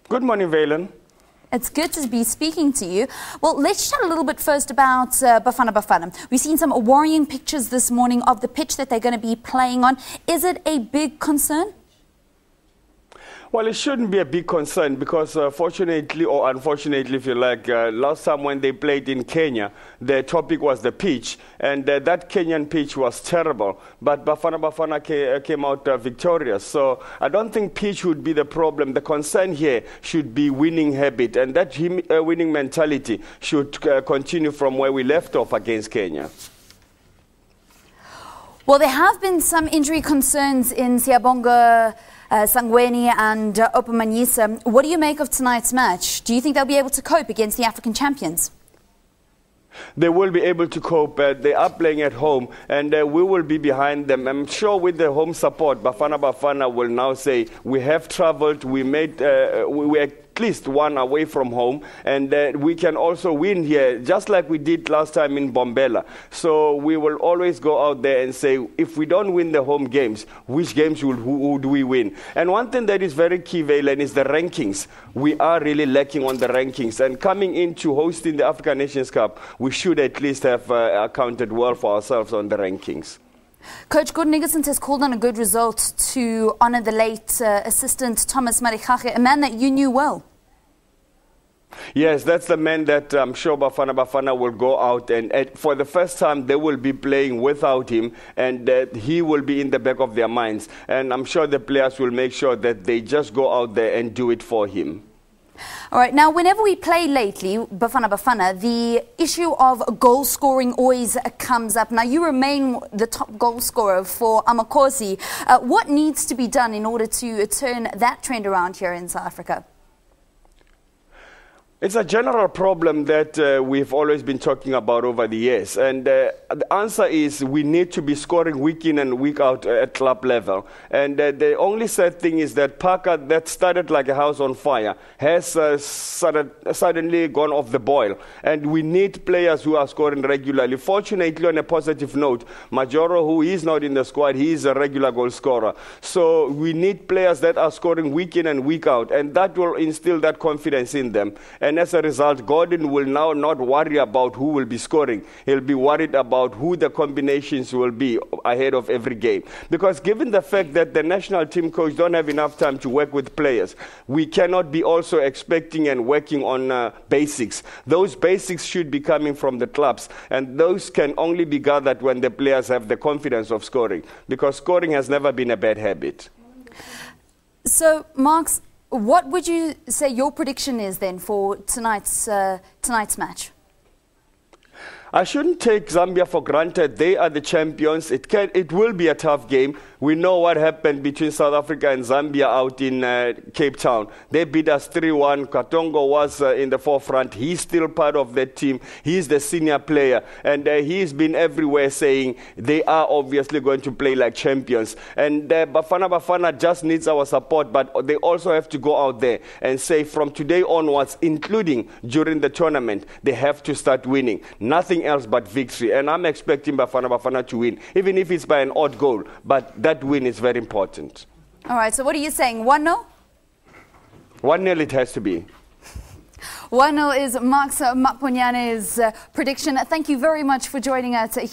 Good morning, Valen. It's good to be speaking to you. Well, let's chat a little bit first about Bafana Bafana. We've seen some worrying pictures this morning of the pitch that they're going to be playing on. Is it a big concern? Well, it shouldn't be a big concern because fortunately or unfortunately, if you like, last time when they played in Kenya, the topic was the pitch, and that Kenyan pitch was terrible. But Bafana Bafana came out victorious. So I don't think pitch would be the problem. The concern here should be winning habit, and that winning mentality should continue from where we left off against Kenya. Well, there have been some injury concerns in Siyabonga, Sangweni and Opamanyisa. What do you make of tonight's match? Do you think they'll be able to cope against the African champions? They will be able to cope. They are playing at home, and we will be behind them. I'm sure with the home support, Bafana Bafana will now say, we have traveled, we were at least one away from home, and we can also win here, just like we did last time in Bombela. So we will always go out there and say, if we don't win the home games, which games would we win? And one thing that is very key, Valen, is the rankings. We are really lacking on the rankings, and coming into hosting the African Nations Cup, we should at least have accounted well for ourselves on the rankings. Coach Gordon Iggesund has called on a good result to honour the late assistant Thomas Marichache, a man that you knew well. Yes, that's the man that I'm sure Bafana Bafana will go out and for the first time they will be playing without him, and he will be in the back of their minds. And I'm sure the players will make sure that they just go out there and do it for him. All right, now whenever we play lately, Bafana Bafana, the issue of goal scoring always comes up. Now you remain the top goal scorer for Amakosi. What needs to be done in order to turn that trend around here in South Africa? It's a general problem that we've always been talking about over the years. And the answer is we need to be scoring week in and week out at club level. And the only sad thing is that Parker, that started like a house on fire, has suddenly gone off the boil. And we need players who are scoring regularly. Fortunately, on a positive note, Majoro, who is not in the squad, he is a regular goal scorer. So we need players that are scoring week in and week out. And that will instill that confidence in them. And as a result, Gordon will now not worry about who will be scoring. He'll be worried about who the combinations will be ahead of every game. Because given the fact that the national team coach don't have enough time to work with players, we cannot be also expecting and working on basics. Those basics should be coming from the clubs, and those can only be gathered when the players have the confidence of scoring, because scoring has never been a bad habit. So, Marks, what would you say your prediction is then for tonight's match? I shouldn't take Zambia for granted. They are the champions. It will be a tough game. We know what happened between South Africa and Zambia out in Cape Town. They beat us 3-1. Katongo was in the forefront. He's still part of that team. He's the senior player. And he's been everywhere saying they are obviously going to play like champions. And Bafana Bafana just needs our support. But they also have to go out there and say from today onwards, including during the tournament, they have to start winning. Nothing else but victory, and I'm expecting Bafana Bafana to win, even if it's by an odd goal, but that win is very important. All right, so what are you saying, 1-0? 1-0 it has to be. 1-0 is Marks Maponyane's prediction. Thank you very much for joining us here.